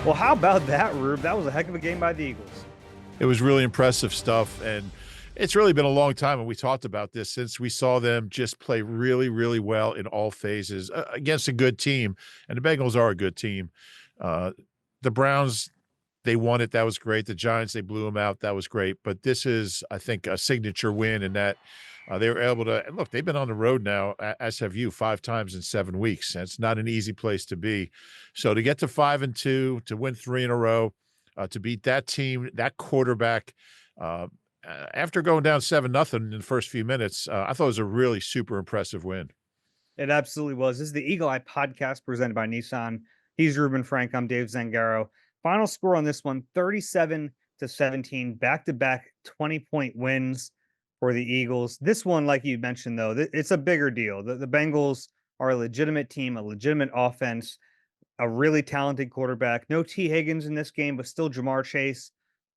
Well, how about that, Rube? That was a heck of a game by the Eagles. It was really impressive stuff, and it's really been a long time, and we talked about this since we saw them just play really, really well in all phases against a good team, and the Bengals are a good team. Uh, the Browns, they won it, that was great. The Giants, they blew them out, that was great, but this is, I think, a signature win in that, they were able to and look, they've been on the road now, a as have you, 5 times in 7 weeks, and it's not an easy place to be. So to get to 5 and 2, to win 3 in a row, to beat that team, that quarterback, uh, after going down 7-0 in the first few minutes, I thought it was a really super impressive win. It absolutely was. This is the Eagle Eye podcast presented by Nissan. He's Ruben Frank. I'm Dave Zangaro. Final score on this one 37-17, back to back 20-point wins for the Eagles. This one, like you mentioned, though, it's a bigger deal. The Bengals are a legitimate team, a legitimate offense, a really talented quarterback. No T. Higgins in this game, but still Jamar Chase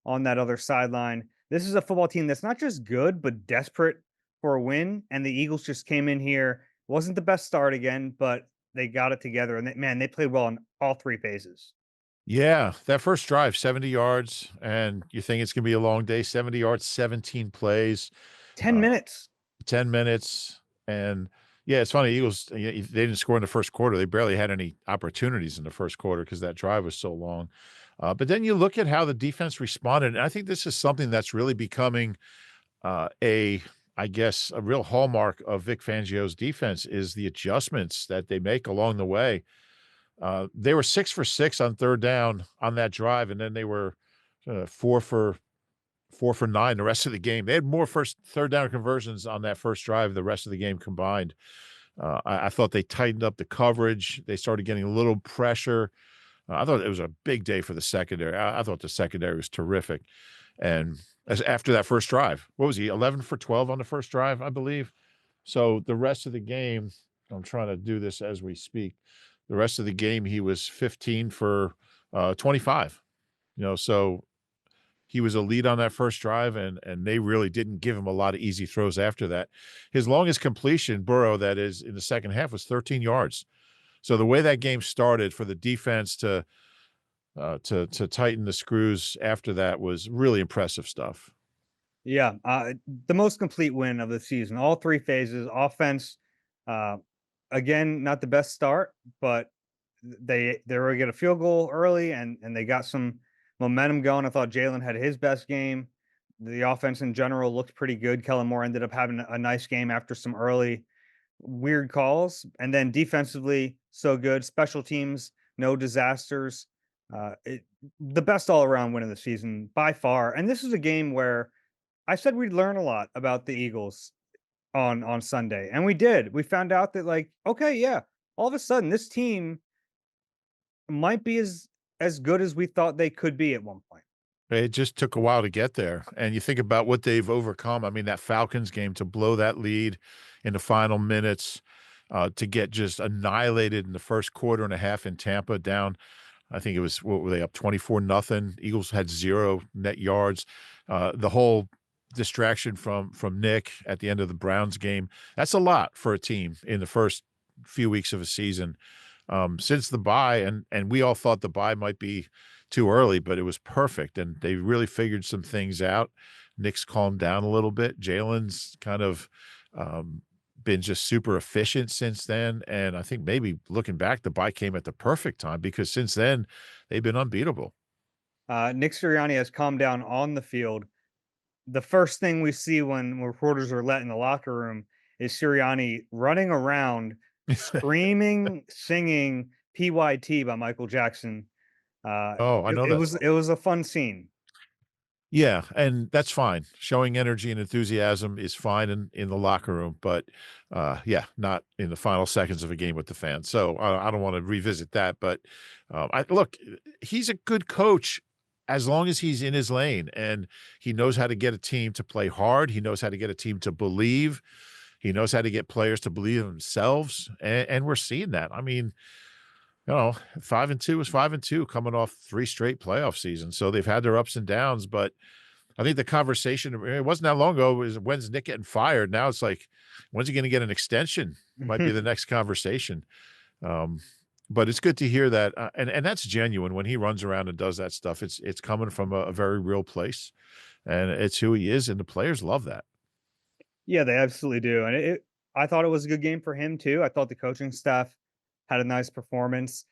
on that other sideline. This is a football team that's not just good, but desperate for a win. And the Eagles just came in here. Wasn't the best start again, but they got it together. And man, they played well in all three phases. Yeah, that first drive, 70 yards, and you think it's gonna be a long day, 70 yards, 17 plays, 10 uh, minutes. 10 minutes, and yeah, it's funny, Eagles, they didn't score in the first quarter, they barely had any opportunities in the first quarter because that drive was so long, but then you look at how the defense responded, and I think this is something that's really becoming, a I guess, a real hallmark of Vic Fangio's defense is the adjustments that they make along the way. They were 6 for 6 on 3rd down on that drive, and then they were, 4 for 9 the rest of the game. They had more first 3rd down conversions on that first drive the rest of the game combined. I thought they tightened up the coverage. They started getting a little pressure. I thought it was a big day for the secondary. I thought the secondary was terrific. And as after that first drive, what was he, 11 for 12 on the first drive, I believe? So the rest of the game, I'm trying to do this as we speak. The rest of the game, he was 15 for 25. So he was a lead on that first drive, and they really didn't give him a lot of easy throws after that. His longest completion, Burrow, that is, in the second half was 13 yards. So the way that game started for the defense to tighten the screws after that was really impressive stuff. Yeah. The most complete win of the season, all three phases. Offense, uh, again, not the best start, but they were get a field goal early and they got some momentum going. I thought Jalen had his best game. The offense in general looked pretty good. Kellen Moore ended up having a nice game after some early weird calls, and then defensively so good. Special teams, no disasters. The best all around win of the season by far. And this is a game where I said we'd learn a lot about the Eagles on Sunday, and we did. We found out that okay, yeah, all of a sudden this team might be as good as we thought they could be at one point. It just took a while to get there, and you think about what they've overcome. I mean, that Falcons game, to blow that lead in the final minutes, to get just annihilated in the first quarter and a half in Tampa, down, I think it was, what were they, up 24 nothing. Eagles had 0 net yards. The whole distraction from Nick at the end of the Browns game, that's a lot for a team in the first few weeks of a season. Since the bye, and we all thought the bye might be too early, but it was perfect, and they really figured some things out. Nick's calmed down a little bit. Jalen's kind of, been just super efficient since then, and I think maybe looking back, the bye came at the perfect time because since then, they've been unbeatable. Nick Sirianni has calmed down on the field. The first thing we see when reporters are let in the locker room is Sirianni running around, screaming, singing "PYT" by Michael Jackson. Oh, I know It that was song. it was a fun scene. Yeah, and that's fine. Showing energy and enthusiasm is fine in the locker room, but, yeah, not in the final seconds of a game with the fans. So, I don't wanna revisit that, but, I look, he's a good coach as long as he's in his lane, and he knows how to get a team to play hard, he knows how to get a team to believe, he knows how to get players to believe in themselves, and we're seeing that. I mean, 5 and 2 is 5 and 2 coming off 3 straight playoff seasons, so they've had their ups and downs, but I think the conversation, it wasn't that long ago, was when's Nick getting fired? Now it's like, when's he gonna get an extension? Might be the next conversation. Um, But it's good to hear that, and that's genuine when he runs around and does that stuff. It's coming from a very real place, and it's who he is, and the players love that. Yeah, they absolutely do, and I thought it was a good game for him too. I thought the coaching staff had a nice performance.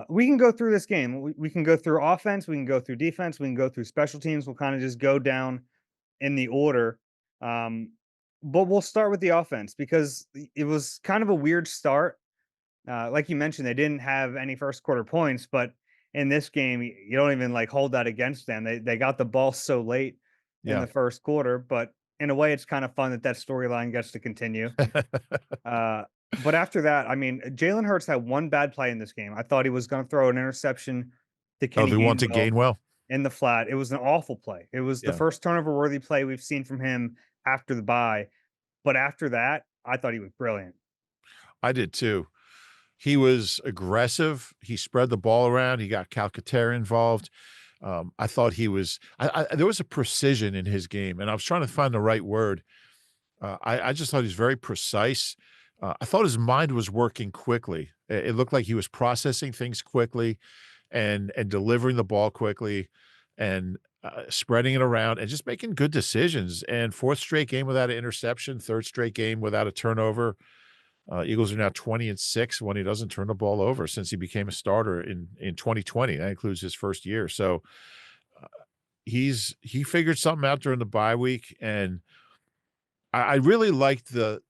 We can go through this game. We can go through offense, we can go through defense, we can go through special teams. We'll kind of just go down in the order. Um, but we'll start with the offense because it was kind of a weird start. Like you mentioned, they didn't have any first quarter points, but in this game, you don't even like hold that against them. They got the ball so late in Yeah. the first quarter, but in a way, it's kind of fun that that storyline gets to continue. Uh, but after that, I mean, Jalen Hurts had one bad play in this game. I thought he was going to throw an interception to Oh, Kenny they want to Gainwell Gainwell? in the flat. It was an awful play. It was the Yeah, first turnover worthy play we've seen from him after the bye. But after that, I thought he was brilliant. I did too. He was aggressive, he spread the ball around, he got Calcaterra involved. I thought he was there was a precision in his game, and I was trying to find the right word. I just thought he was very precise. I thought his mind was working quickly. It looked like he was processing things quickly and delivering the ball quickly and, spreading it around and just making good decisions, and 4th straight game without an interception, 3rd straight game without a turnover. Eagles are now 20-6 when he doesn't turn the ball over since he became a starter in 2020. That includes his first year. So, uh, he figured something out during the bye week, and I really liked the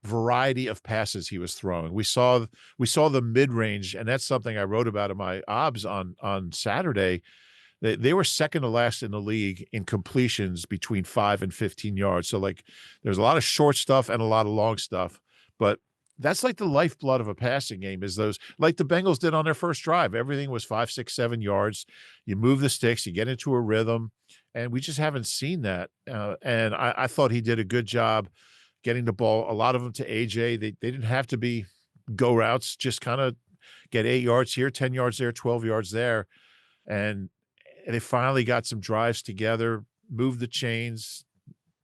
variety of passes he was throwing. We saw the mid-range, and that's something I wrote about in my obs on Saturday. They were second to last in the league in completions between 5 and 15 yards. So, like, there's a lot of short stuff and a lot of long stuff, but that's like the lifeblood of a passing game is those like the Bengals did on their first drive. Everything was 5, 6, 7 yards. You move the sticks, you get into a rhythm, and we just haven't seen that. And I thought he did a good job getting the ball, a lot of them to AJ. They didn't have to be go routes, just kinda get 8 yards here, 10 yards there, 12 yards there, and they finally got some drives together, moved the chains,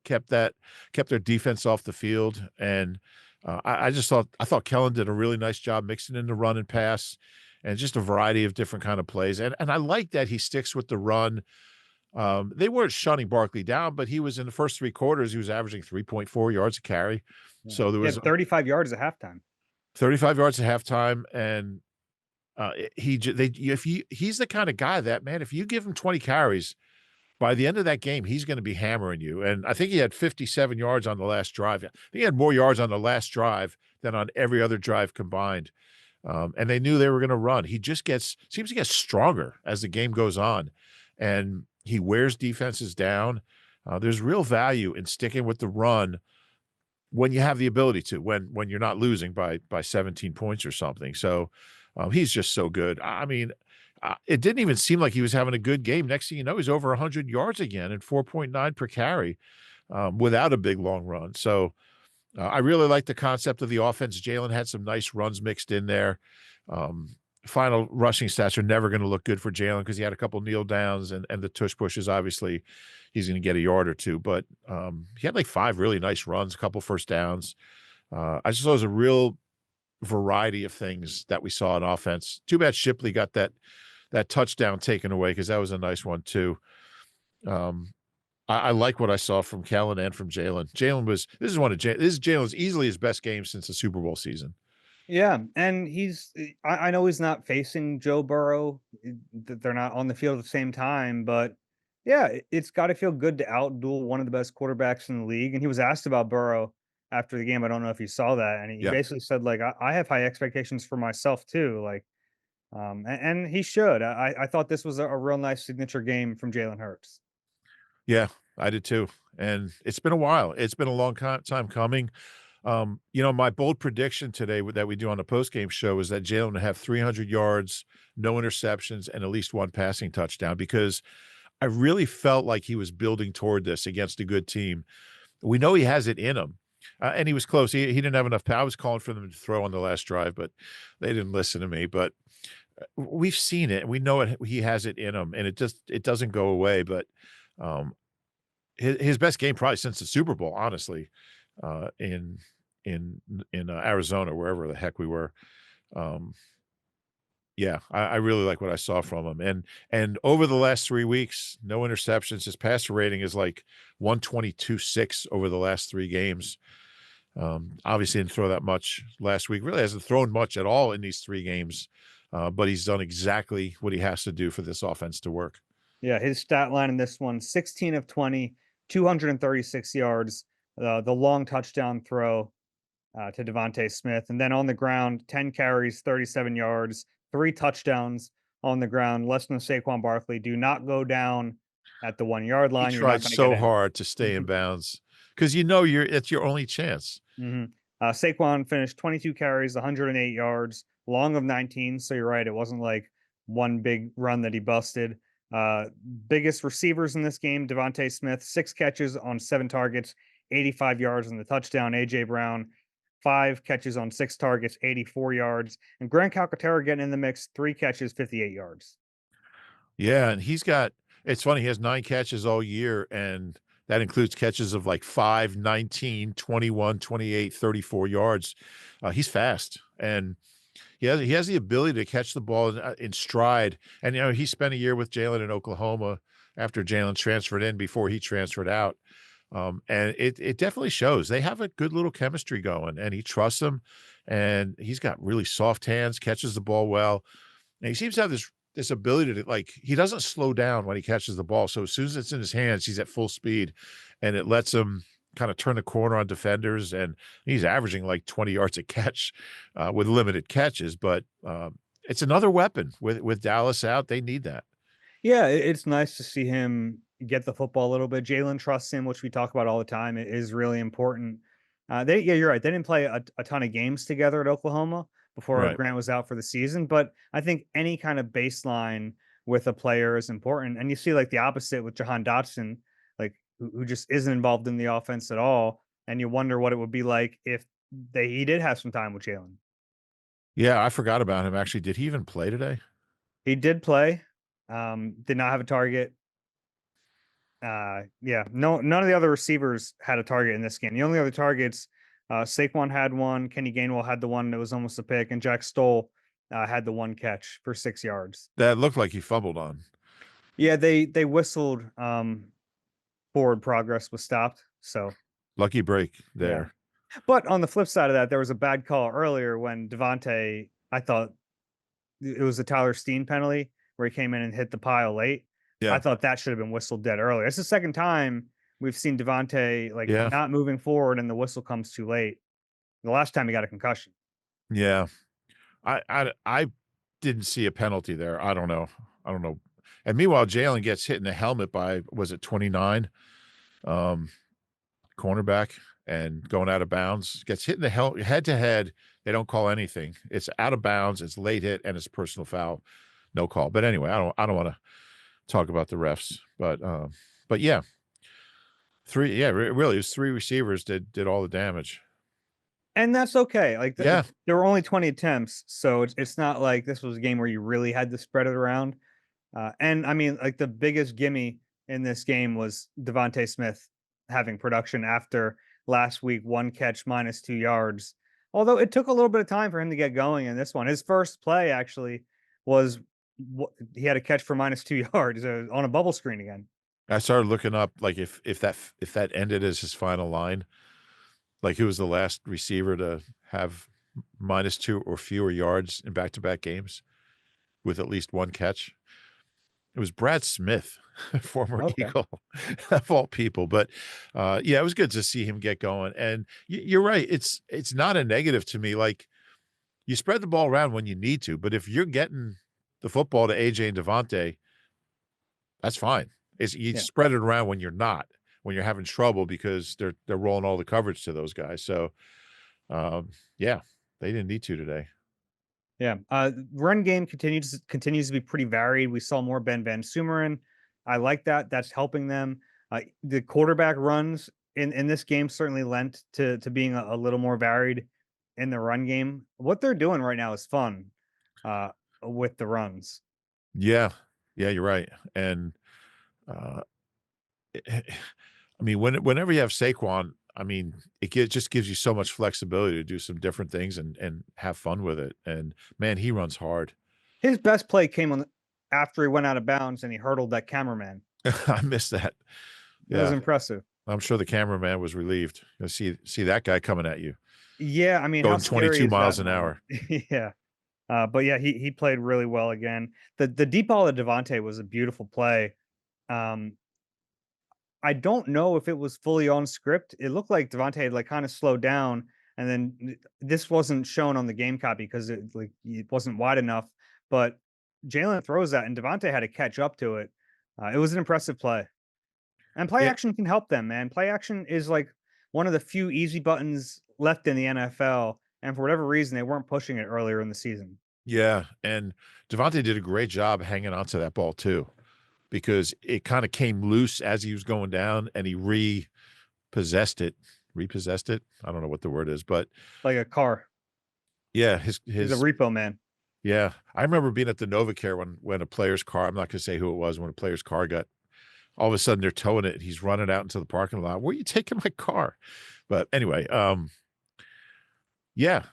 kept their defense off the field, and, I just thought Kellen did a really nice job mixing in the run and pass and just a variety of different kind of plays, and I like that he sticks with the run. They weren't shutting Barkley down, but he was in the first 3 quarters, he was averaging 3.4 yards a carry. Yeah. So there He was had 35 yards at halftime. 35 yards at halftime, and, he j they if he's the kinda guy that, man, if you give him 20 carries, by the end of that game, he's gonna be hammering you, and I think he had 57 yards on the last drive. I think he had more yards on the last drive than on every other drive combined, and they knew they were gonna run. He just seems to get stronger as the game goes on, and he wears defenses down. There's real value in sticking with the run when you have the ability to, when you're not losing by 17 points or something. So, he's just so good. I mean, it didn't even seem like he was having a good game. Next thing you know, he's over 100 yards again and 4.9 per carry, without a big long run. So, I really like the concept of the offense. Jalen had some nice runs mixed in there. Um, Final rushing stats are never going to look good for Jalen because he had a couple kneel downs and the tush pushes. Obviously, he's going to get a yard or two, but he had like 5 really nice runs, a couple first downs. I just thought it was a real variety of things that we saw in offense. Too bad Shipley got that touchdown taken away because that was a nice one too. Um, I like what I saw from Kellen and from Jalen. This is Jalen's easily his best game since the Super Bowl season. Yeah, and I know he's not facing Joe Burrow, that they're not on the field at the same time, but yeah, it's gotta feel good to outduel one of the best quarterbacks in the league, and he was asked about Burrow after the game. I don't know if you saw that, and he Yeah. basically said, like, I have high expectations for myself too," like, and he should. I thought this was a real nice signature game from Jalen Hurts. Yeah, I did too, and it's been a while. It's been a long time coming. My bold prediction today that we do on the postgame show is that Jalen will have 300 yards, no interceptions, and at least 1 passing touchdown because I really felt like he was building toward this against a good team. We know he has it in him, and he was close. He didn't have enough power. I was calling for them to throw on the last drive, but they didn't listen to me. But we've seen it, and we know it. He has it in him, and it doesn't go away. But um, his best game probably since the Super Bowl, honestly, uh, in in Arizona, wherever the heck we were. Um, yeah, I really like what I saw from him, and over the last 3 weeks, no interceptions. His passer rating is like 122.6 over the last 3 games. Obviously didn't throw that much last week. Really hasn't thrown much at all in these 3 games, but he's done exactly what he has to do for this offense to work. Yeah, his stat line in this one: 16 of 20, 236 yards, the long touchdown throw to Devontae Smith. And then on the ground, 10 carries, 37 yards, 3 touchdowns on the ground. Less than Saquon Barkley. Do not go down at the 1 yard He line. You're not tried going to get so any. hard to stay in bounds because you know it's your only chance. Saquon finished 22 carries, 108 yards, long of 19. So you're right. It wasn't like one big run that he busted. Biggest receivers in this game: Devontae Smith, 6 catches on 7 targets, 85 yards on the touchdown. AJ Brown, 5 catches on 6 targets, 84 yards. And Grant Calcaterra getting in the mix, 3 catches, 58 yards. Yeah, and it's funny, he has 9 catches all year, and that includes catches of like 5, 19, 21, 28, 34 yards. He's fast, and he has the ability to catch the ball in stride, and, he spent a year with Jalen in Oklahoma after Jalen transferred in before he transferred out, and it definitely shows. They have a good little chemistry going, and he trusts him, and he's got really soft hands, catches the ball well, and he seems to have this ability to, like, he doesn't slow down when he catches the ball. So as soon as it's in his hands, he's at full speed, and it lets him kind of turn the corner on defenders. And he's averaging like 20 yards a catch with limited catches. But it's another weapon with Dallas out. They need that. Yeah, it's nice to see him get the football a little bit. Jalen trusts him, which we talk about all the time. It is really important. Yeah, you're right. They didn't play a ton of games together at Oklahoma before Right. Grant was out for the season, but I think any kind of baseline with a player is important. And you see like the opposite with Jahan Dotson, like who just isn't involved in the offense at all. And you wonder what it would be like if he did have some time with Jalen. Yeah, I forgot about him. Actually, did he even play today? He did play, did not have a target. Yeah, no, none of the other receivers had a target in this game. The only other targets, Saquon had one, Kenny Gainwell had the one that was almost a pick, and Jack Stoll had the one catch for 6 yards. That looked like he fumbled on. Yeah, they whistled. Forward progress was stopped. So Lucky break yeah, there. but on the flip side of that, there was a bad call earlier when Devontae. I thought it was a Tyler Steen penalty where he came in and hit the pile late. I Yeah. thought that should have been whistled dead earlier. It's the second time we've seen Devontae like Yeah. not moving forward and the whistle comes too late. The last time he got a concussion. Yeah. I didn't see a penalty there. I don't know. I don't know. And meanwhile, Jalen gets hit in the helmet by, was it 29? Um, Cornerback, and going out of bounds, gets hit in the head to head. They don't call anything. It's out of bounds, it's late hit, and it's a personal foul. No call. But anyway, I don't wanna talk about the refs. But yeah, 3, yeah, really, it was 3 receivers did all the damage. And that's okay. Like Yeah. there were only 20 attempts, so it's not like this was a game where you really had to spread it around. And I mean, like the biggest gimme in this game was Devontae Smith having production after last week, 1 catch, -2 yards. Although it took a little bit of time for him to get going in this one. His first play actually was he had a catch for -2 yards on a bubble screen again. I started looking up, like, if that ended as his final line, like, who was the last receiver to have -2 or fewer yards in back-to-back games with at least 1 catch. It was Brad Smith, former Okay. Eagle, of all people, but, yeah, it was good to see him get going, and you're right, it's not a negative to me. Like, you spread the ball around when you need to, but if you're getting the football to AJ and Devontae, that's fine. It's you Yeah. spread it around when you're not, when you're having trouble because they're rolling all the coverage to those guys. So, um, yeah, they didn't need to today. Yeah. Run game continues to be pretty varied. We saw more Ben Van Sumeren. I like that. That's helping them. The quarterback runs in this game certainly lent to being a little more varied in the run game. What they're doing right now is fun uh, with the runs. Yeah. Yeah, you're right, and, uh, I mean, whenever you have Saquon, I mean, just gives you so much flexibility to do some different things and have fun with it, and, man, he runs hard. His best play came after he went out of bounds and he hurdled that cameraman. I missed that. It was Yeah, impressive. I'm sure the cameraman was relieved. You see that guy coming at you, Yeah, I mean, how going scary 22 is that miles an moment? hour. Yeah. But yeah, he played really well again. The deep ball to Devontae was a beautiful play. Um, I don't know if it was fully on script. It looked like Devontae had like kind of slowed down, and then this wasn't shown on the game copy because it wasn't wide enough. But Jalen throws that, and Devontae had to catch up to it. It was an impressive play, and play Yeah, action can help them, man. Play action is like one of the few easy buttons left in the NFL, and for whatever reason, they weren't pushing it earlier in the season. yeah, and Devontae did a great job hanging on to that ball too, because it kinda came loose as he was going down, and he repossessed it repossessed it? I don't know what the word is, but Like a car. yeah, He's a his repo man. yeah. I remember being at the NovaCare when a player's car, I'm not gonna say who it was, when a player's car got all of a sudden they're towing it, and he's running out into the parking lot, "Where are you taking my car?" But anyway, yeah,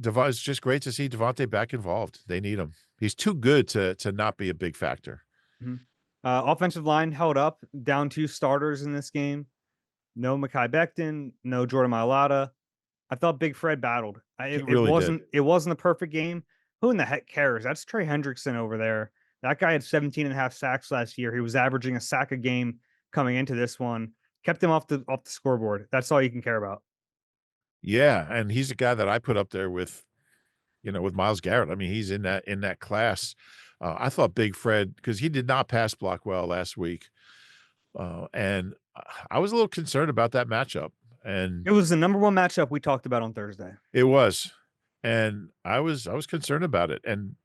it's just great to see Devontae back involved. They need him. He's too good to not be a big factor. Mhm. Offensive line held up, down 2 starters in this game. No Mekhi Becton, no Jordan Mailata. I thought Big Fred battled. He It really did. wasn't a perfect game. Who in the heck cares? That's Trey Hendrickson over there. That guy had 17 and a half sacks last year. He was averaging a sack a game coming into this one. Kept him off the scoreboard. That's all you can care about. Yeah, and he's a guy that I put up there with, with Myles Garrett. I mean, he's in that class. I thought Big Fred, because he did not pass block well last week, and I was a little concerned about that matchup, and It was the number 1 matchup we talked about on Thursday. it was, and I was concerned about it, and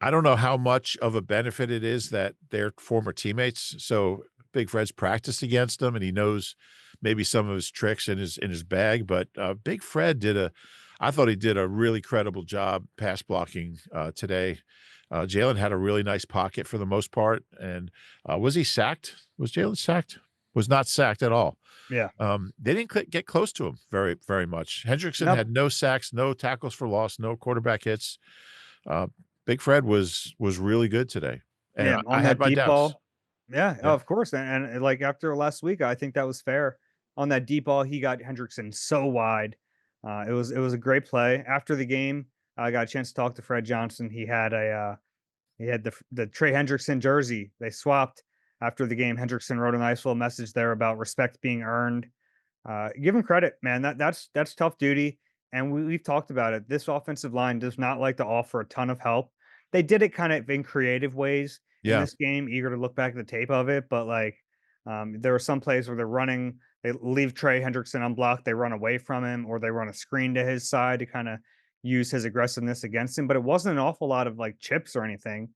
I don't know how much of a benefit it is that they're former teammates, so Big Fred's practiced against them, and he knows maybe some of his tricks in his bag, but, Big Fred I thought he did a really credible job pass blocking, today. Jalen had a really nice pocket for the most part, and, was he sacked? Was Jalen sacked? Was not sacked at all. Yeah. They didn't get close to him very, very much. Hendrickson Nope. had no sacks, no tackles for loss, no quarterback hits. Uh, Big Fred was really good today, and Yeah, I on had that my deep doubts. ball. Yeah, Yeah. of course, and, like, after last week, I think that was fair. On that deep ball, he got Hendrickson so wide. It was a great play. After the game, I got a chance to talk to Fred Johnson. He had the Trey Hendrickson jersey. They swapped after the game. Hendrickson wrote a nice little message there about respect being earned. Give him credit, man. That's tough duty, and we've talked about it. This offensive line does not like to offer a ton of help. They did it kind of in creative ways in Yeah. this game. Eager to look back at the tape of it, but like there were some plays where they're running, they leave Trey Hendrickson unblocked, they run away from him, or they run a screen to his side to kind of use his aggressiveness against him. But it wasn't an awful lot of like chips or anything.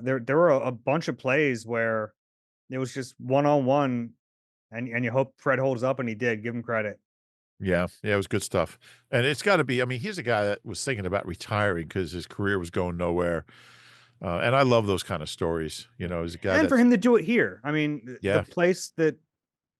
There were a bunch of plays where it was just one on one and you hope Fred holds up, and he did. Give him credit. Yeah. Yeah, it was good stuff, and it's gotta be, I mean, he's a guy that was thinking about retiring because his career was going nowhere, and I love those kinda stories, he's a guy And for that's him to do it here, I mean, the yeah, place that, you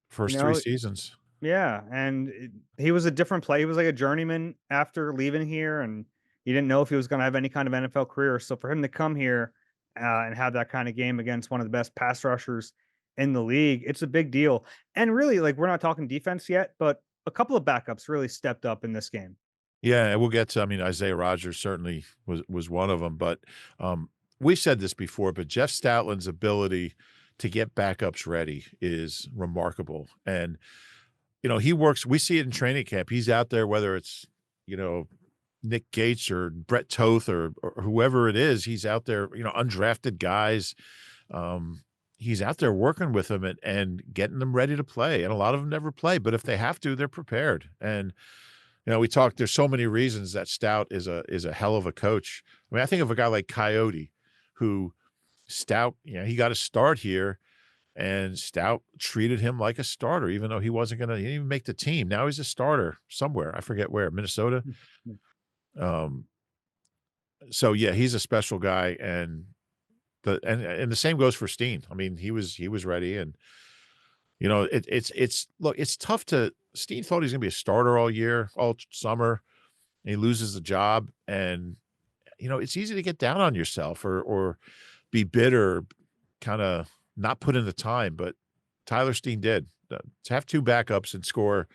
first 3 know seasons. yeah, and he was a different play. He was like a journeyman after leaving here, and he didn't know if he was gonna have any kind of NFL career. So for him to come here, and have that kind of game against one of the best pass rushers in the league, it's a big deal. And really, like, we're not talking defense yet, but a couple of backups really stepped up in this game. Yeah, and we'll get to, I mean, Isaiah Rodgers certainly was one of them, but, we've said this before, but Jeff Stoutland's ability to get backups ready is remarkable, and, we see it in training camp. He's out there, whether it's, you know, Nick Gates or Brett Toth or whoever it is, he's out there, undrafted guys, um, he's out there working with them and getting them ready to play, and a lot of them never play, but if they have to, they're prepared, and we talked, there's so many reasons that Stout is a hell of a coach. I mean, I think of a guy like Coyote, who Stout, he got a start here, and Stout treated him like a starter, even though he didn't even make the team. Now he's a starter somewhere. I forget where, Minnesota. Um, so yeah, he's a special guy, and the same goes for Steen. I mean, he was ready, and it's look, it's tough to Steen thought he's gonna be a starter all year, all summer, and he loses the job, and, it's easy to get down on yourself or be bitter, kinda not put in the time, but Tyler Steen did. To have 2 backups and score,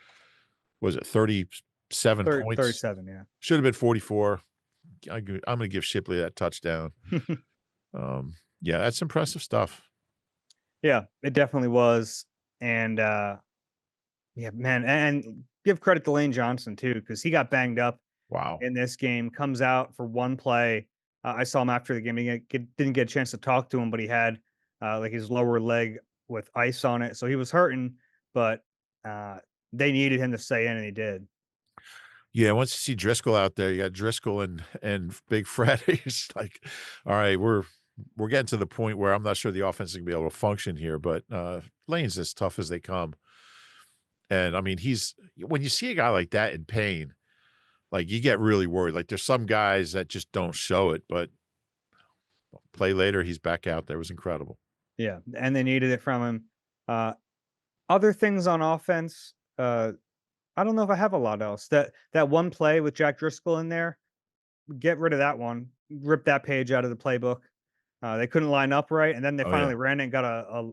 was it 37 points? 37, yeah. Should have been 44. I'm gonna give Shipley that touchdown. Yeah, that's impressive stuff. Yeah, it definitely was, and, yeah, man, and give credit to Lane Johnson too, because he got banged up Wow. in this game, comes out for one play. I saw him after the game. He didn't get a chance to talk to him, but he had like his lower leg with ice on it, so he was hurting. But uh, they needed him to stay in, and he did. Yeah, once you see Driscoll out there, you got Driscoll and Big Fred. It's like, all right, we're getting to the point where I'm not sure the offense is gonna be able to function here, but Lane's as tough as they come. And I mean, he's when you see a guy like that in pain, like you get really worried. Like there's some guys that just don't show it, but play later, he's back out there. It was incredible. Yeah, and they needed it from him. Uh, Other things on offense. I don't know if I have a lot else. That one play with Jack Driscoll in there, get rid of that one. Rip that page out of the playbook. They couldn't line up right, and then they Oh yeah. finally ran it and got a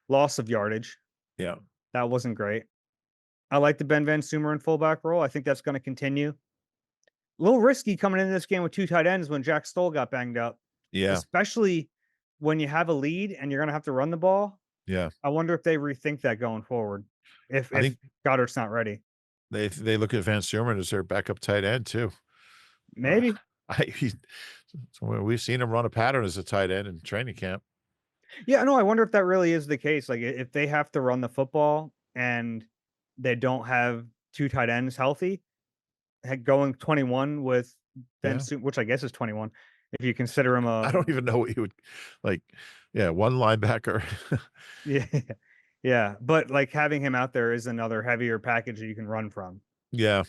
loss of yardage. Yeah. That wasn't great. I like the Ben Van Sumer in fullback role. I think that's going to continue. A little risky coming into this game with two tight ends when Jack Stoll got banged up, Yeah. especially when you have a lead and you're going to have to run the ball. Yeah. I wonder if they rethink that going forward. I If think Goddard's not ready, they look at Van Sumerman as their backup tight end too. Uh, maybe. he so we've seen him run a pattern as a tight end in training camp. Yeah, no, I wonder if that really is the case. Like, if they have to run the football and they don't have two tight ends healthy, going 21 with Yeah. Which I guess is 21, if you consider him I a don't even know what you would like. Yeah, one linebacker. yeah, yeah. But like having him out there is another heavier package that you can run from. Yeah.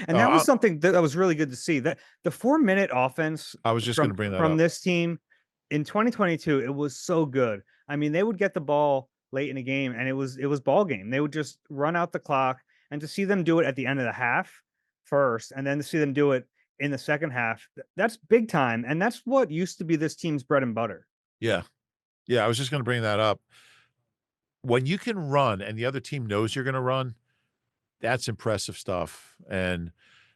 And that was I something that was really good to see. That the 4 minute offense I was just gonna bring that from up. this team in 2022, it was so good. I mean, they would get the ball late in the game and it was ball game. They would just run out the clock, and to see them do it at the end of the half first and then to see them do it in the second half, that's big time. And that's what used to be this team's bread and butter. Yeah. Yeah, I was just gonna bring that up. When you can run and the other team knows you're gonna run, that's impressive stuff, and,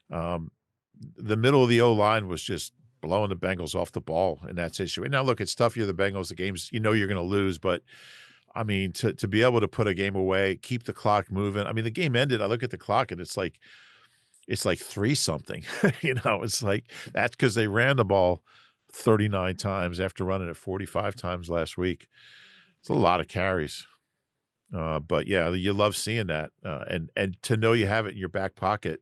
um, the middle of the O-line was just blowing the Bengals off the ball in that situation. Now look, it's tough, you're the Bengals, the games you're gonna lose, but, I mean, to be able to put a game away, keep the clock moving. I mean, the game ended, I look at the clock and it's like 3 something, it's like that's because they ran the ball 39 times after running it 45 times last week. It's a lot of carries. But yeah, you love seeing that, and to know you have it in your back pocket,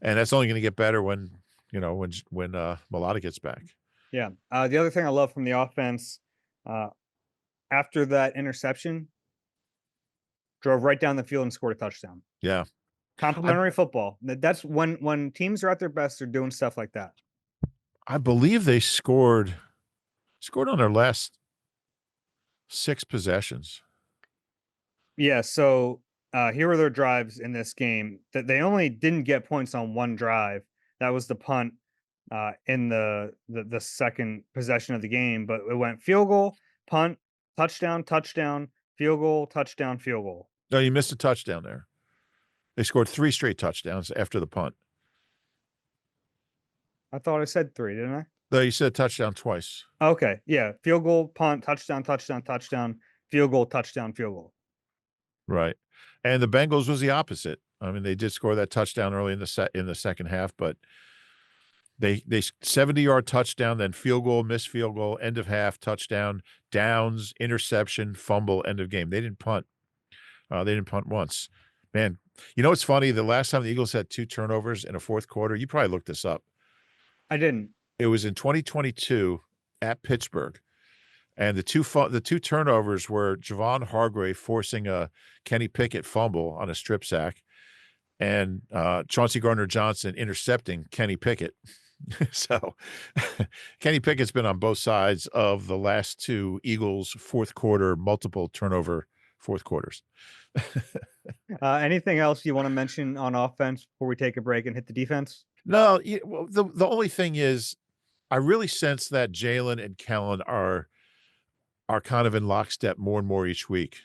and that's only gonna get better when Mulata gets back. Yeah. The other thing I love from the offense, uh, after that interception, drove right down the field and scored a touchdown. Yeah. I Complimentary football. That's when teams are at their best, they're doing stuff like that. I believe they scored on their last 6 possessions. Yeah, so, here were their drives in this game that they only didn't get points on one drive. That was the punt, in the second possession of the game, but it went field goal, punt, touchdown, touchdown, field goal, touchdown, field goal. No, you missed a touchdown there. They scored 3 straight touchdowns after the punt. I thought I said 3, didn't I? No, you said touchdown twice. Okay, yeah, field goal, punt, touchdown, touchdown, touchdown, field goal, touchdown, field goal. Right. And the Bengals was the opposite. I mean, they did score that touchdown early in the second half, but they 70-yard touchdown, then field goal, missed field goal, end of half, touchdown, downs, interception, fumble, end of game. They didn't punt once. Man, what's funny? The last time the Eagles had 2 turnovers in a fourth quarter, you probably looked this up. I didn't. It was in 2022 at Pittsburgh, and the 2 turnovers were Javon Hargrave forcing a Kenny Pickett fumble on a strip sack, and Chauncey Gardner-Johnson intercepting Kenny Pickett. So, Kenny Pickett's been on both sides of the last 2 Eagles fourth quarter multiple turnover fourth quarters. Anything else you want to mention on offense before we take a break and hit the defense? No, well, the only thing is I really sense that Jalen and Kellen are kind of in lockstep more and more each week.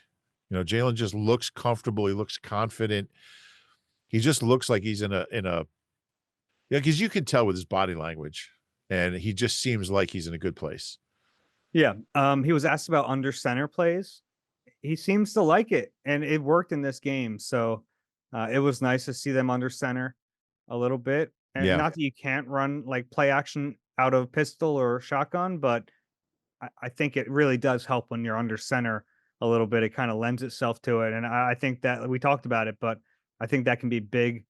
You know, Jalen just looks comfortable, he looks confident. He just looks like he's in a yeah, because you can tell with his body language, and he just seems like he's in a good place. Yeah. He was asked about under center plays. He seems to like it, and it worked in this game. So it was nice to see them under center a little bit. And Yeah. not that you can't run like play action out of pistol or shotgun, but I think it really does help when you're under center a little bit. It kind of lends itself to it. And I think that we talked about it, but I think that can be big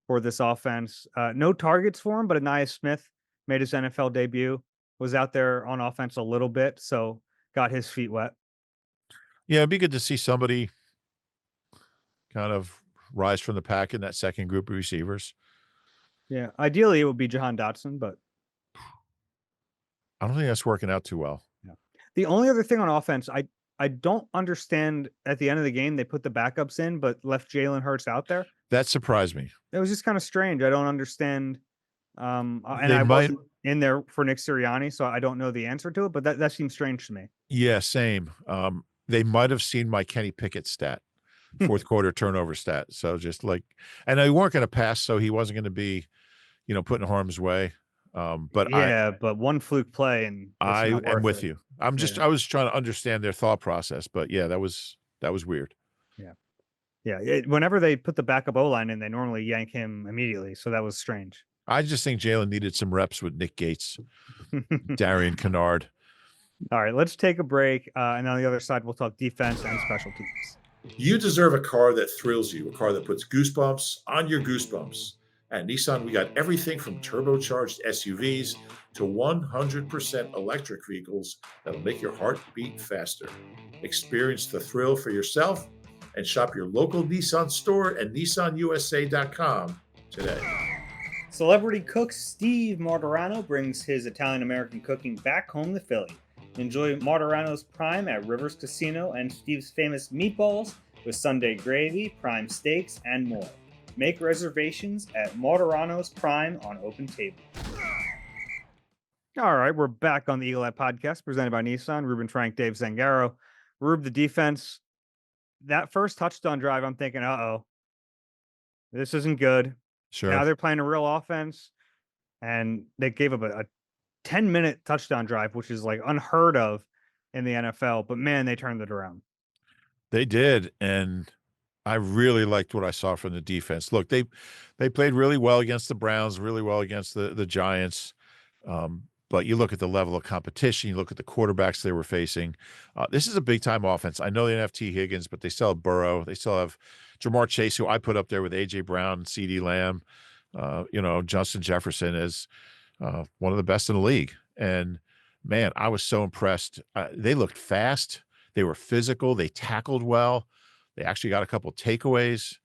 for this offense. No targets for him, but Anaya Smith made his NFL debut, was out there on offense a little bit, so got his feet wet. Yeah, it'd be good to see somebody kind of rise from the pack in that second group of receivers. Yeah, ideally it would be Jahan Dotson, but I don't think that's working out too well. yeah. The only other thing on offense, I don't understand at the end of the game they put the backups in, but left Jalen Hurts out there. That surprised me. It was just kind of strange. I don't understand. And They I might wasn't in there for Nick Sirianni, so I don't know the answer to it. But that seems strange to me. Yeah, same. They might have seen my Kenny Pickett stat, fourth quarter turnover stat. So just like, and they weren't going to pass, so he wasn't going to be, put in harm's way. But Yeah, but one fluke play and it's I not am worth with it. you. Yeah, I was trying to understand their thought process, but yeah, that was weird. yeah, yeah. Whenever they put the backup O line in, they normally yank him immediately. So that was strange. I just think Jalen needed some reps with Nick Gates, Darian Kennard. All right, let's take a break, and on the other side, we'll talk defense and special teams. You deserve a car that thrills you, a car that puts goosebumps on your goosebumps. At Nissan, we got everything from turbocharged SUVs to 100% electric vehicles that'll make your heart beat faster. Experience the thrill for yourself and shop your local Nissan store at nissanusa.com today. Celebrity cook Steve Martorano brings his Italian American cooking back home to Philly. Enjoy Martorano's Prime at Rivers Casino and Steve's famous meatballs with Sunday gravy, prime steaks, and more. Make reservations at Martorano's Prime on Open Table. All right, we're back on the Eagle Eye Podcast presented by Nissan. Ruben Frank, Dave Zangaro. Rube, the defense. That first touchdown drive, I'm thinking, uh-oh, this isn't good. Sure. Now they're playing a real offense, and they gave up a 10-minute touchdown drive, which is like unheard of in the NFL. But man, they turned it around. They did, and I really liked what I saw from the defense. Look, they played really well against the Browns, really well against the Giants. But you look at the level of competition, you look at the quarterbacks they were facing. This is a big time offense. I know they didn't have T. Higgins, but they still have Burrow. They still have Jamar Chase, who I put up there with AJ Brown, CD Lamb. Justin Jefferson is one of the best in the league. And man, I was so impressed. They looked fast. They were physical. They tackled well. They actually got a couple takeaways.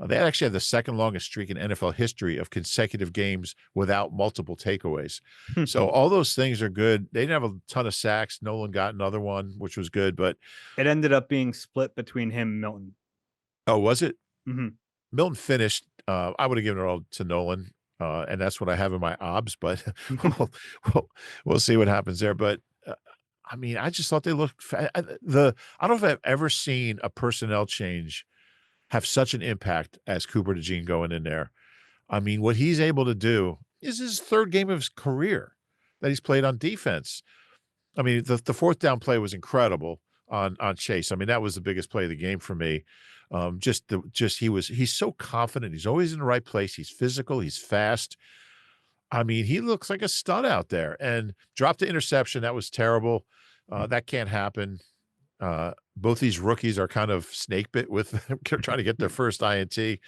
They actually had the second longest streak in NFL history of consecutive games without multiple takeaways. So all those things are good. They didn't have a ton of sacks. Nolan got another one, which was good. But It ended up being split between him and Milton. oh, was it? Mhm. Milton finished. I would have given it all to Nolan, and that's what I have in my obs. But we'll, we'll see what happens there. But I mean, I just thought they looked. I don't know if I've ever seen a personnel change have such an impact as Cooper DeJean going in there. I mean, what he's able to do is his third game of his career that he's played on defense. I mean, the fourth down play was incredible on Chase. I mean, that was the biggest play of the game for me. He's so confident. He's always in the right place. He's physical. He's fast. I mean, he looks like a stud out there, and dropped the interception. That was terrible. That can't happen. Both these rookies are kind of snake bit with trying to get their first INT.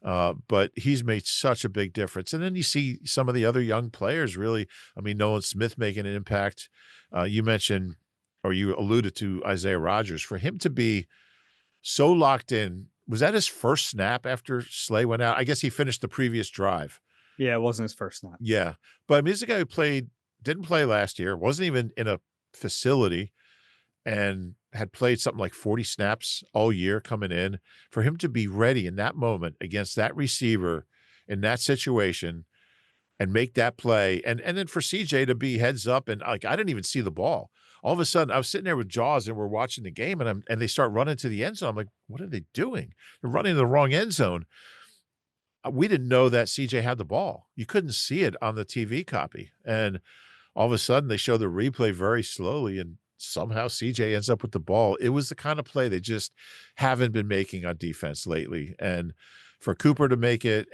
But he's made such a big difference. And then you see some of the other young players really, I mean, Nolan Smith making an impact. You mentioned, or you alluded to Isaiah Rodgers. For him to be so locked in, was that his first snap after Slay went out? I guess he finished the previous drive. Yeah, it wasn't his first snap. Yeah. But I mean, he's a guy who didn't play last year, wasn't even in a facility. And had played something like 40 snaps all year coming in. For him to be ready in that moment against that receiver in that situation and make that play, and then for CJ to be heads up and, like, I didn't even see the ball. All of a sudden, I was sitting there with Jaws, and we're watching the game, and they start running to the end zone. I'm like, "What are they doing? They're running to the wrong end zone." We didn't know that CJ had the ball. You couldn't see it on the TV copy, and all of a sudden, they show the replay very slowly, and somehow CJ ends up with the ball. It was the kind of play they just haven't been making on defense lately, and for Cooper to make it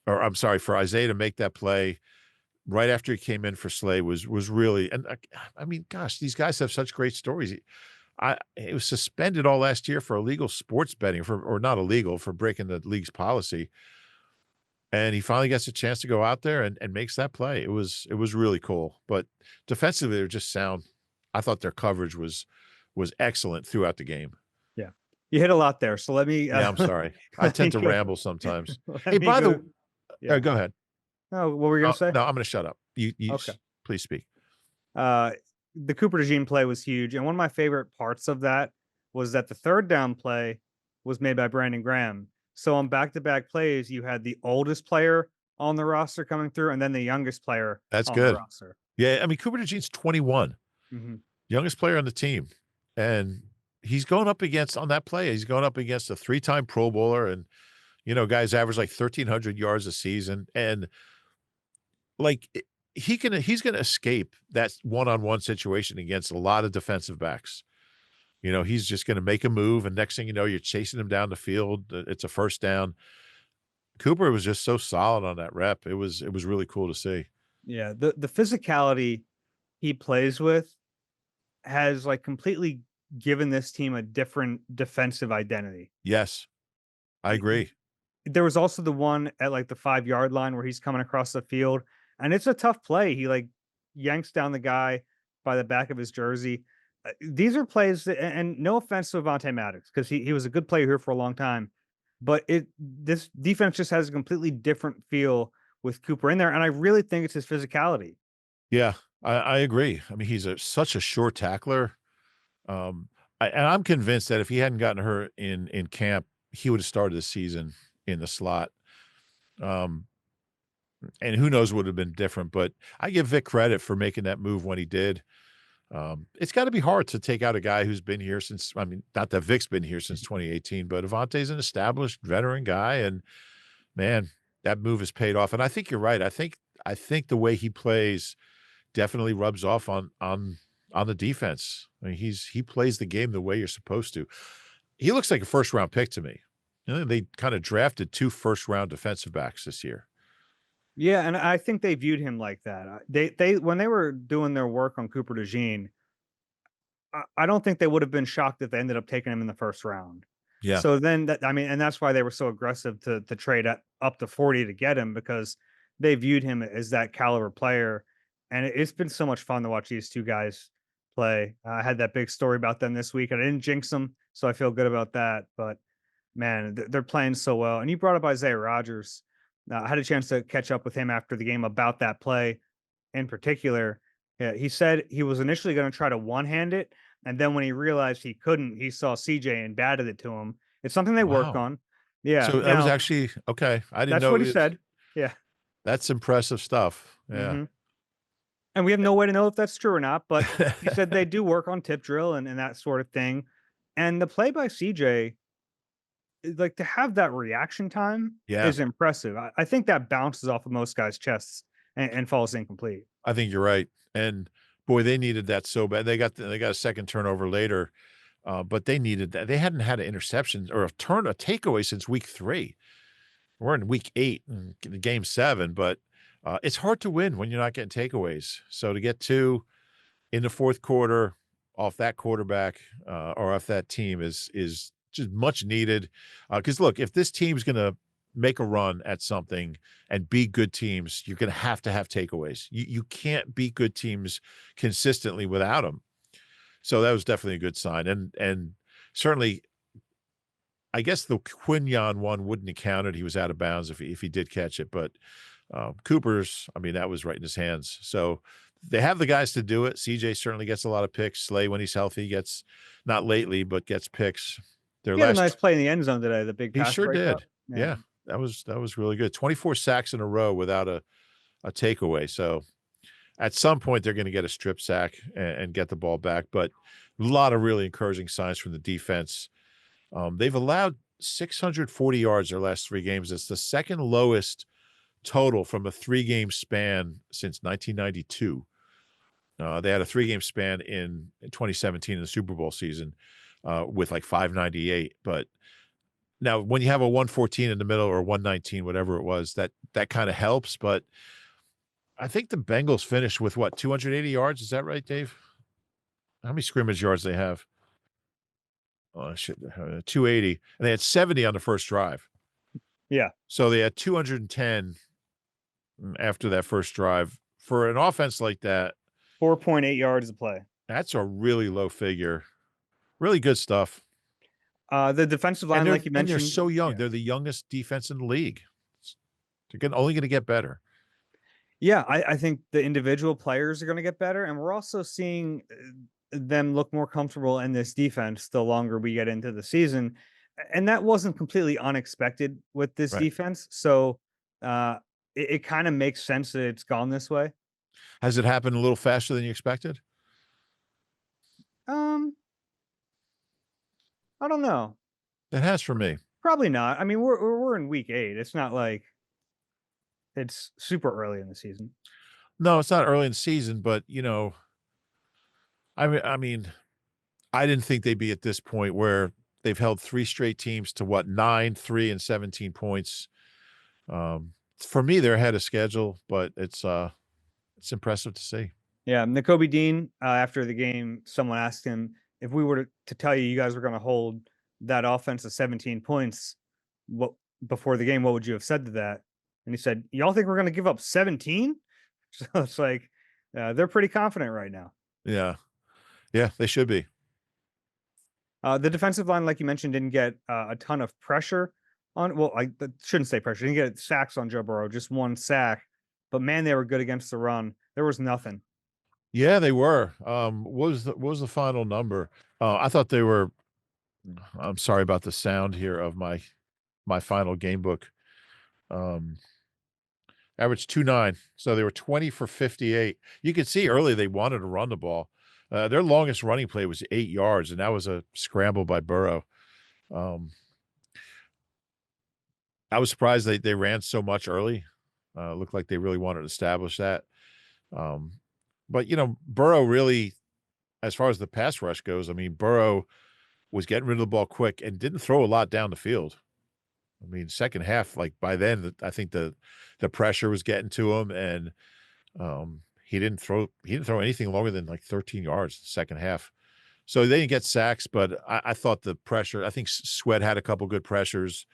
or I'm sorry, for Isaiah to make that play right after he came in for Slay was really, and I mean, gosh, these guys have such great stories. It was suspended all last year for illegal sports betting or not illegal, for breaking the league's policy. And he finally gets a chance to go out there and makes that play. It was really cool. But defensively, they're just sound. I thought their coverage was excellent throughout the game. Yeah. You hit a lot there. So let me Yeah, I'm sorry. I let me tend to go ramble sometimes. let Hey, me by go the yeah. go ahead. Oh, what were you gonna say? No, I'm gonna shut up. You Okay. please speak. Uh, the Cooper DeJean play was huge, and one of my favorite parts of that was that the third down play was made by Brandon Graham. So on back-to-back plays, you had the oldest player on the roster coming through, and then the youngest player That's on the good. roster. Yeah, I mean, Cooper DeJean's 21, Mhm. youngest player on the team, and he's going up against on that play, he's going up against a three-time Pro Bowler and, guys average like 1,300 yards a season, and, like, he's gonna escape that one-on-one situation against a lot of defensive backs. He's just gonna make a move, and next thing you know, you're chasing him down the field, it's a first down. Cooper was just so solid on that rep. It was really cool to see. Yeah, the physicality he plays with has, like, completely given this team a different defensive identity. Yes, I Like, agree. there was also the one at, like, the 5-yard line where he's coming across the field, and it's a tough play. He, like, yanks down the guy by the back of his jersey. These are plays that, and no offense to Avonte Maddox, 'cause he was a good player here for a long time, but this defense just has a completely different feel with Cooper in there, and I really think it's his physicality. Yeah, I agree. I mean, he's such a sure tackler. Um, and I'm convinced that if he hadn't gotten hurt in camp, he would have started the season in the slot. Um, and who knows what would have been different, but I give Vic credit for making that move when he did. It's got to be hard to take out a guy who's been here since, I mean, not that Vic's been here since 2018, but Avante's an established veteran guy, and man, that move has paid off. And I think you're right. I think the way he plays definitely rubs off on the defense. I mean, he plays the game the way you're supposed to. He looks like a first round pick to me. They kind of drafted 2 first-round defensive backs this year. Yeah, and I think they viewed him like that. They when they were doing their work on Cooper DeJean, I don't think they would have been shocked if they ended up taking him in the first round. Yeah. So then that, I mean, and that's why they were so aggressive to trade up to 40 to get him, because they viewed him as that caliber player. And it's been so much fun to watch these two guys play. I had that big story about them this week. I didn't jinx them, so I feel good about that. But man, they're playing so well. And you brought up Isaiah Rogers. I had a chance to catch up with him after the game about that play in particular. Yeah, he said he was initially going to try to one hand it, and then when he realized he couldn't, he saw CJ and batted it to him. It's something they work Wow. on. Yeah. So that was Now actually okay. I didn't that's know what he it was said. Yeah. that's impressive stuff. Yeah. Hmm. And we have no way to know if that's true or not, but he said they do work on tip drill and that sort of thing. And the play by CJ, like, to have that reaction time Yeah. is impressive. I think that bounces off of most guys' chests and falls incomplete. I think you're right. And boy, they needed that so bad. They got a second turnover later, but they needed that. They hadn't had an interception or a takeaway since week 3. We're in week 8 in game 7, but it's hard to win when you're not getting takeaways. So to get 2 in the fourth quarter off that quarterback or off that team is just much needed. Because look, if this team's going to make a run at something and be good teams, you're going to have takeaways. You can't beat good teams consistently without them. So that was definitely a good sign, and certainly I guess the Quinyon one wouldn't have counted. He was out of bounds if he did catch it, but Cooper's, I mean, that was right in his hands. So They have the guys to do it. CJ certainly gets a lot of picks. Slay, when he's healthy, gets not lately, but gets picks. Their He had a last nice play in the end zone today, the big He pass sure breakup. did. Yeah. Yeah, that was really good. 24 sacks in a row without a takeaway. So at some point they're going to get a strip sack and get the ball back. But a lot of really encouraging signs from the defense. They've allowed 640 yards their last 3 games. It's the second lowest total from a 3-game span since 1992. They had a 3-game span in 2017 in the Super Bowl season with like 598. But now when you have a 114 in the middle or 119, whatever it was, that kind of helps. But I think the Bengals finished with what, 280 yards? Is that right, Dave? How many scrimmage yards they have? Oh, shit, 280. And they had 70 on the first drive. Yeah. So they had 210 after that first drive. For an offense like that, 4.8 yards a play. that's a really low figure. Really good stuff. The defensive line, like you And they're mentioned. so young. Yeah. They're the youngest defense in the league. They're only going to get better. Yeah, I think the individual players are going to get better, and we're also seeing them look more comfortable in this defense the longer we get into the season, and that wasn't completely unexpected with this Right. defense. So it kind of makes sense that it's gone this way. Has it happened a little faster than you expected? Um, I don't know. It has for me. Probably not. I mean, we're in week 8. It's not like it's super early in the season. No, it's not early in the season, but I mean, I didn't think they'd be at this point where they've held 3 straight teams to what, 9, 3, and 17 points. For me, they're ahead of schedule, but it's impressive to see. Yeah, Nakobe Dean, after the game, someone asked him, if we were to tell you guys were going to hold that offense to 17 points, what before the game, what would you have said to that? And he said, "Y'all think we're going to give up 17?" So it's like they're pretty confident right now. Yeah. Yeah, they should be. The defensive line, like you mentioned, didn't get a ton of pressure on. Well, I shouldn't say pressure. Didn't get sacks on Joe Burrow, just 1 sack. But man, they were good against the run. There was nothing. Yeah, they were. What was the final number? I thought they were. I'm sorry about the sound here of my final game book. Averaged 2.9. So they were 20 for 58. You could see early they wanted to run the ball. Their longest running play was 8 yards, and that was a scramble by Burrow. I was surprised they ran so much early. Looked like they really wanted to establish that. But Burrow really, as far as the pass rush goes, I mean, Burrow was getting rid of the ball quick and didn't throw a lot down the field. I mean, second half, like by then, I think the pressure was getting to him, and he didn't throw anything longer than like 13 yards the second half. So they didn't get sacks, but I thought the pressure. I think Sweat had a couple good pressures.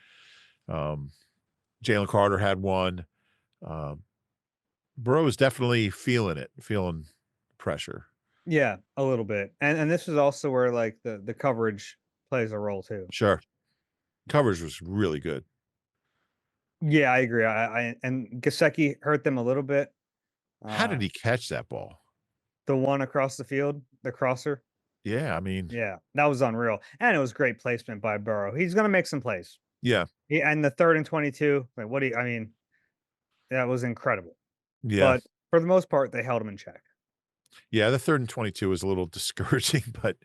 Jalen Carter had one. Burrow is definitely feeling pressure. Yeah, a little bit. And this is also where like the coverage plays a role too. Sure, coverage was really good. Yeah, I agree. I and Gasecki hurt them a little bit. How did he catch that ball? The one across the field, the crosser. Yeah, I mean, Yeah, that was unreal. And it was great placement by Burrow. He's gonna make some plays. yeah, And the 3rd and 22, like I mean, that was incredible. yeah. But for the most part, they held him in check. Yeah, the 3rd and 22 was a little discouraging, but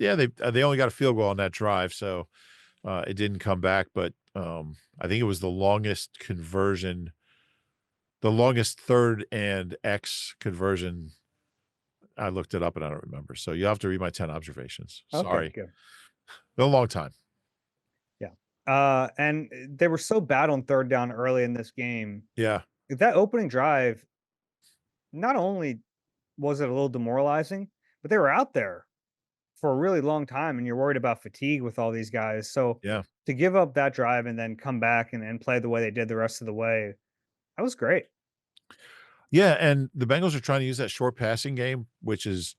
yeah, they only got a field goal on that drive, so it didn't come back. But I think it was the longest conversion, the longest 3rd and X conversion. I looked it up and I don't remember. So you have to read my 10 observations. Okay, Sorry, good. been a long time. Yeah. And they were so bad on 3rd down early in this game. Yeah, That opening drive, not only was it a little demoralizing, but they were out there for a really long time, and you're worried about fatigue with all these guys. So yeah. to give up that drive and then come back and play the way they did the rest of the way, that was great. Yeah, and the Bengals are trying to use that short passing game, which is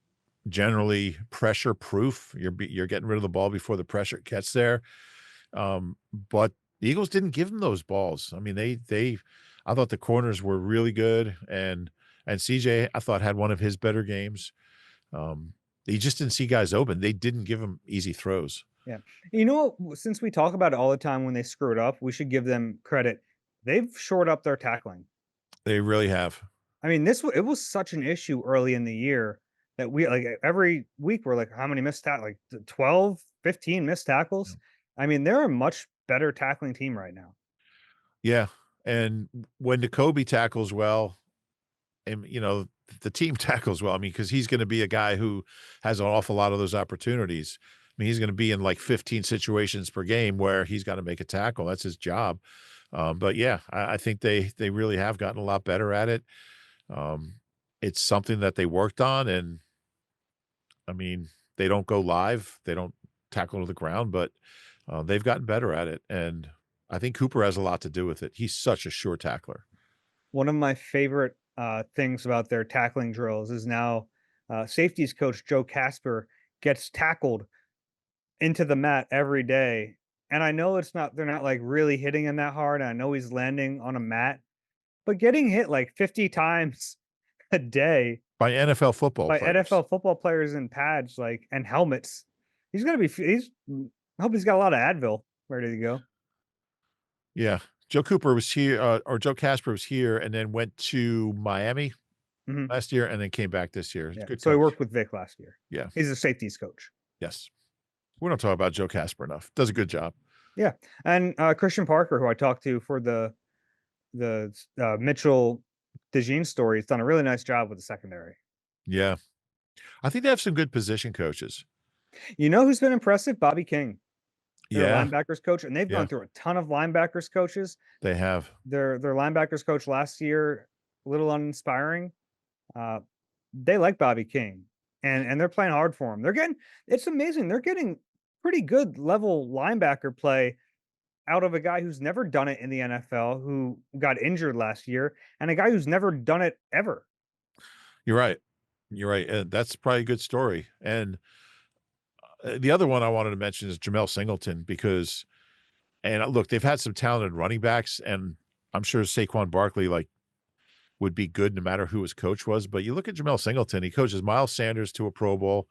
generally pressure proof. You're getting rid of the ball before the pressure gets there. But the Eagles didn't give them those balls. I mean, I thought the corners were really good, and And CJ, I thought, had one of his better games. He just didn't see guys open. They didn't give him easy throws. Yeah. You know what? Since we talk about it all the time when they screw it up, we should give them credit. They've shored up their tackling. They really have. I mean, it was such an issue early in the year that we like every week we're like, how many missed tackles? Like 12, 15 missed tackles. I mean, they're a much better tackling team right now. Yeah, and when Jacoby tackles well, and, the team tackles well, I mean, because he's gonna be a guy who has an awful lot of those opportunities. I mean, he's gonna be in, like, 15 situations per game where he's gotta make a tackle. That's his job. But, yeah, I think they really have gotten a lot better at it. Um, it's something that they worked on, and, I mean, they don't go live. They don't tackle to the ground, but, they've gotten better at it, and I think Cooper has a lot to do with it. He's such a sure tackler. One of my favorite things about their tackling drills is now safeties coach Joe Casper gets tackled into the mat every day. And I know they're not like really hitting him that hard. And I know he's landing on a mat, but getting hit like 50 times a day By NFL football by players. NFL football players in pads like and helmets. He's gonna be I hope he's got a lot of Advil ready to go. Yeah. Joe Cooper was here, or Joe Casper was here and then went to Miami Mhm. last year and then came back this year. Yeah. Good So he coach. worked with Vic last year. Yeah. He's a safeties coach. Yes. We don't talk about Joe Casper enough. Does a good job. Yeah. And Christian Parker, who I talked to for the Mitchell DeJean story, has done a really nice job with the secondary. Yeah. I think they have some good position coaches. You know who's been impressive? Bobby King, their Yeah. linebackers coach, and they've Yeah. gone through a ton of linebackers coaches. They have. Their linebackers coach last year, a little uninspiring. Uh, they like Bobby King, and they're playing hard for him. It's amazing. They're getting pretty good level linebacker play out of a guy who's never done it in the NFL, who got injured last year, and a guy who's never done it ever. You're right. You're right. And that's probably a good story. And the other one I wanted to mention is Jamel Singleton because, and look, they've had some talented running backs, and I'm sure Saquon Barkley would be good no matter who his coach was. But you look at Jamel Singleton, he coaches Miles Sanders to a Pro Bowl,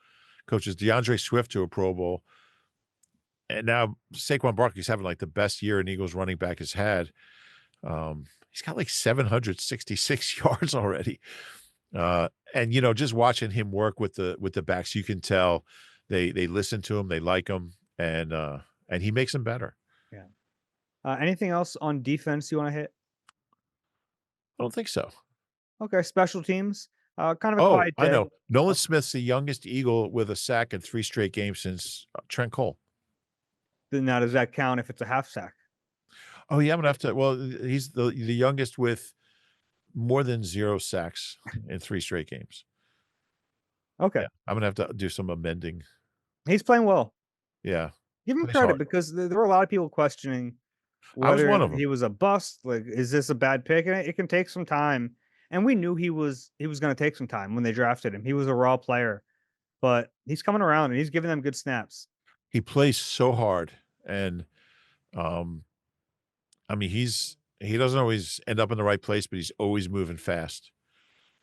coaches DeAndre Swift to a Pro Bowl. And now Saquon Barkley's having like the best year an Eagles running back has had. He's got like 766 yards already. And just watching him work with the backs, you can tell they listen to him, they like him, and he makes them better. Yeah. Anything else on defense you want to hit? I don't think so. Okay, special teams. Kind of a Oh, quiet I day. know. Nolan Smith's the youngest Eagle with a sack in 3 straight games since Trent Cole. Then now does that count if it's a half sack? Oh, yeah, I'm gonna have to. Well, he's the youngest with more than 0 sacks in 3 straight games. Okay. Yeah, I'm gonna have to do some amending. He's playing well. Yeah, Give him plays credit hard. because there were a lot of people questioning I was whether one of them. he was a bust. Like, is this a bad pick? And it can take some time. And we knew he was going to take some time when they drafted him. He was a raw player, but he's coming around and he's giving them good snaps. He plays so hard, and um, I mean, he doesn't always end up in the right place, but he's always moving fast.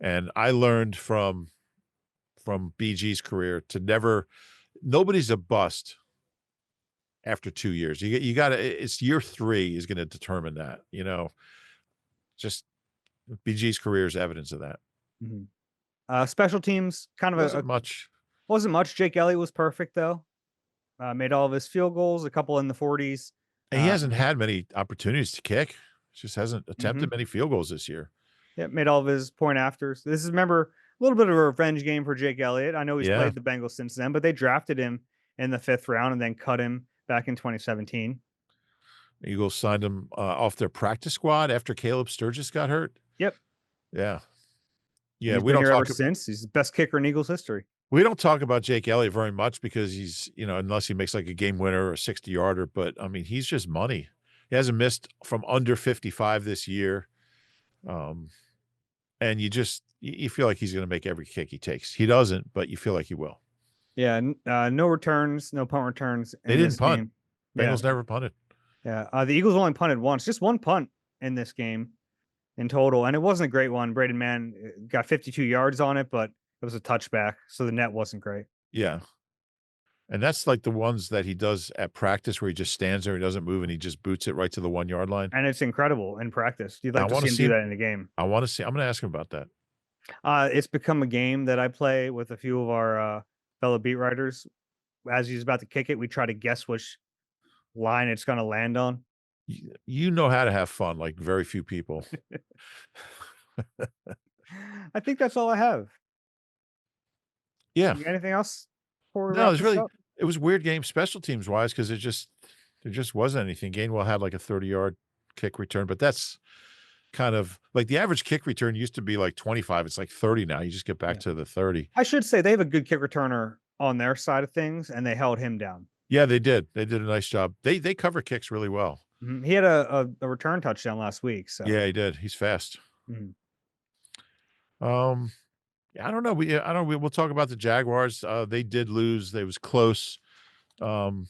And I learned from BG's career to never. Nobody's a bust after 2 years. You got to. It's year 3 is going to determine that. Just BG's career is evidence of that. Mhm. Special teams, kind of Wasn't much. wasn't much. Jake Elliott was perfect though. Made all of his field goals, a couple in the 40s. And he hasn't had many opportunities to kick. Just hasn't attempted many field goals this year. Yeah, made all of his point afters. This is, remember, a little bit of a revenge game for Jake Elliott. I know he's Yeah. played the Bengals since then, but they drafted him in the 5th round and then cut him back in 2017. Eagles signed him off their practice squad after Caleb Sturgis got hurt. Yep. Yeah. And Yeah, he's we been don't here ever talk. since. He's the best kicker in Eagles history. We don't talk about Jake Elliott very much because he's, unless he makes like a game winner or a 60-yarder, but I mean, he's just money. He hasn't missed from under 55 this year. And you feel like he's going to make every kick he takes. He doesn't, but you feel like he will. Yeah, no returns, no punt returns. They in didn't this punt. game. Bengals never punted. Yeah, the Eagles only punted once, just one punt in this game. in total, and it wasn't a great one. Braden Mann got 52 yards on it, but it was a touchback, so the net wasn't great. Yeah. And that's like the ones that he does at practice where he just stands there, he doesn't move, and he just boots it right to the 1-yard line. And it's incredible in practice. You'd I like to wanna see him see do him that in the game. I wanna see I'm gonna ask him about that. It's become a game that I play with a few of our fellow beat writers. As he's about to kick it, we try to guess which line it's going to land on. You know how to have fun like very few people. I think that's all I have. Yeah. You got anything else before we No, wrap it's this really up? it was a weird game special teams wise because there just wasn't anything. Gainwell had like a 30-yard kick return, but that's kind of like the average kick return used to be like 25. It's like 30 now. You just get back Yeah. to the 30. I should say they have a good kick returner on their side of things, and they held him down. Yeah, they did. They did a nice job. They cover kicks really well. He had a return touchdown last week. So Yeah, he did. He's fast. mhm. Um, yeah, I don't know. We'll talk about the Jaguars. They did lose. They was close. Um,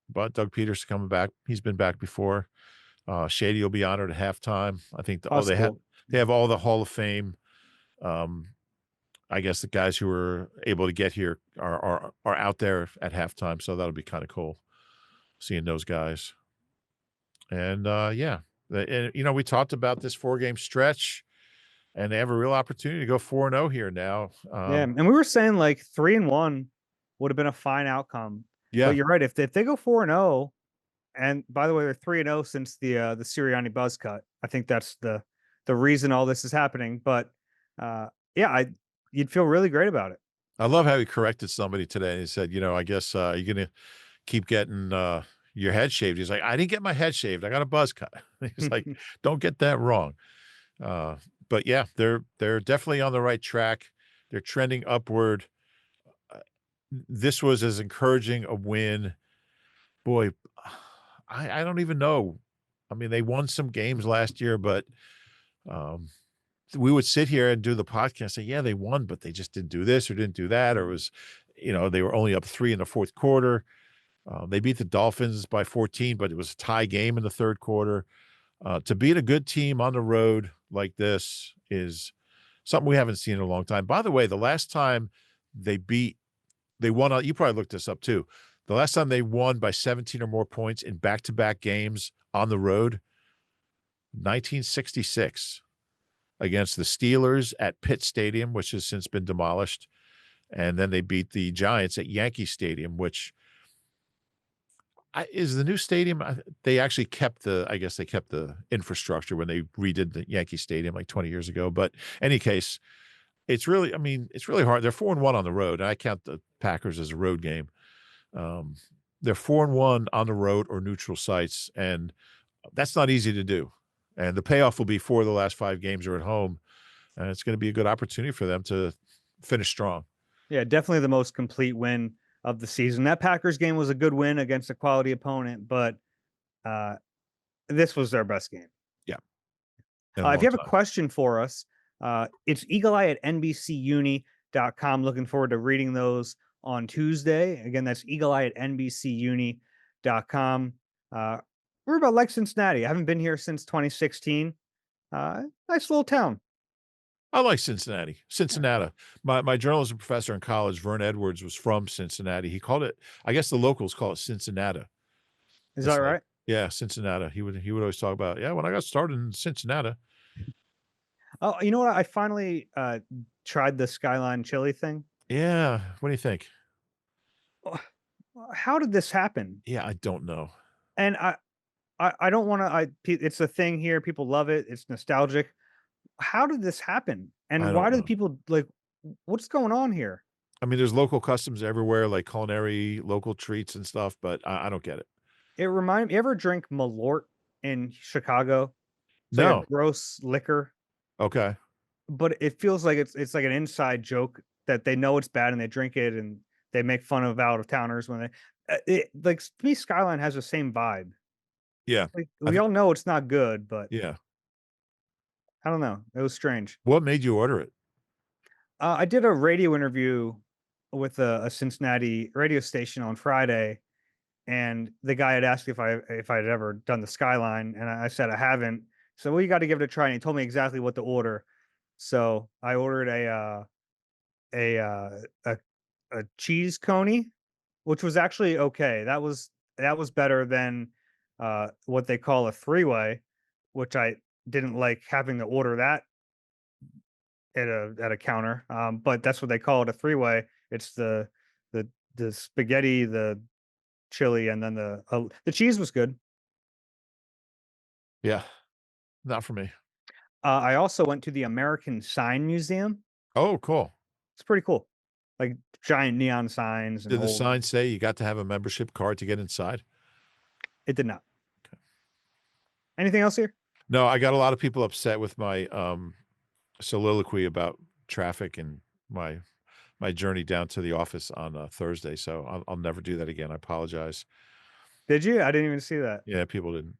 but Doug Peters coming back. He's been back before. Shady will be honored at halftime. I think Oh, that's cool. they have all the Hall of Fame. Um, I guess the guys who were able to get here are out there at halftime, so that'll be kind of cool seeing those guys. And yeah, and we talked about this 4-game stretch, and they have a real opportunity to go 4-0 here now. Yeah, and we were saying like 3-1 would have been a fine outcome. Yeah, But you're right. If they go 4-0, and by the way, they're 3-0 since the Sirianni buzz cut. I think that's the reason all this is happening. But yeah, you'd feel really great about it. I love how he corrected somebody today. And he said, I guess you're gonna keep getting your head shaved. He's like, I didn't get my head shaved. I got a buzz cut. He's like, don't get that wrong. But yeah, they're definitely on the right track. They're trending upward. Uh, This was as encouraging a win. Boy, I don't even know. I mean, they won some games last year, but um, we would sit here and do the podcast and say, yeah, they won, but they just didn't do this or didn't do that, or it was, they were only up 3 in the fourth quarter. They beat the Dolphins by 14, but it was a tie game in the third quarter. To beat a good team on the road like this is something we haven't seen in a long time. By the way, the last time they won, you probably looked this up too. The last time they won by 17 or more points in back-to-back games on the road, 1966, against the Steelers at Pitt Stadium, which has since been demolished. And then they beat the Giants at Yankee Stadium, which is the new stadium. They actually kept they kept the infrastructure when they redid the Yankee Stadium like 20 years ago. But any case, it's really hard. They're 4-1 on the road. And I count the Packers as a road game. They're 4-1 on the road or neutral sites, and that's not easy to do. And the payoff will be 4 of the last 5 games are at home, and it's going to be a good opportunity for them to finish strong. Yeah, definitely the most complete win of the season. That Packers game was a good win against a quality opponent, but this was their best game. Yeah. If you have a question for us, it's eagle-eye at nbcuni.com. Looking forward to reading those on Tuesday. Again, that's eagle-eye at nbcuni.com. We're about like Cincinnati. I haven't been here since 2016. Nice little town. I like Cincinnati. Cincinnati. My journalism professor in college, Vern Edwards, was from Cincinnati. He called it, I guess the locals call it Cincinnati. Is that right? Yeah, Cincinnati. He would always talk about, when I got started in Cincinnati. Oh, you know what? I finally tried the Skyline chili thing. Yeah. What do you think? How did this happen? Yeah, I don't know. And I don't want to. It's a thing here. People love it. It's nostalgic. How did this happen? I And don't why do know. the people like? What's going on here? I mean, there's local customs everywhere, like culinary, local treats and stuff, but I don't get it. It remind you ever drink Malort in Chicago? It's like a No. gross liquor, Okay. but it feels like it's like an inside joke that they know it's bad and they drink it and they make fun of out of towners when they. Like to me, Skyline has the same vibe. Yeah. Like I we th- all know it's not good, but Yeah. I don't know. It was strange. What made you order it? I did a radio interview with a Cincinnati radio station on Friday, and the guy had asked if I had ever done the Skyline, and I said I haven't. So we got to give it a try. And he told me exactly what to order. So I ordered a uh, a a cheese coney, which was actually okay. That was better than what they call a three-way, which I didn't like having to order that at a counter. But that's what they call it, a three-way. It's the the spaghetti, the chili, and then the cheese was good. Yeah, not for me. I also went to the American Sign Museum. Oh, cool. It's pretty cool, like giant neon signs and Did the old. sign say you got to have a membership card to get inside? It did not. Anything else here? No, I got a lot of people upset with my, soliloquy about traffic and my journey down to the office on, Thursday, so I'll never do that again. I apologize. Did you? I didn't even see that. Yeah, people didn't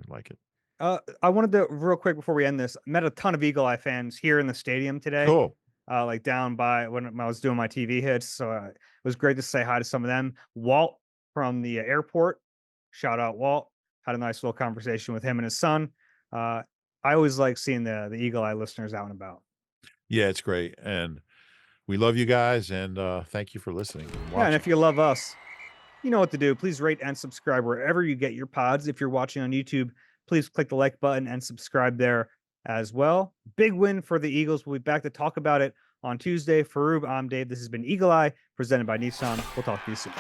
like it. I wanted to real quick before we end this. Met a ton of Eagle Eye fans here in the stadium today. Cool. Like down by when I was doing my TV hits. So it was great to say hi to some of them. Walt from the airport, shout out Walt. Had a nice little conversation with him and his son. Uh, I always like seeing the Eagle Eye listeners out and about. Yeah, it's great, and we love you guys, and, thank you for listening and Yeah, and watching. if you love us, you know what to do. Please rate and subscribe wherever you get your pods. If you're watching on YouTube, please click the like button and subscribe there as well. Big win for the Eagles. We'll be back to talk about it on Tuesday. For Roob, I'm Dave. This has been Eagle Eye, presented by Nissan. We'll talk to you soon.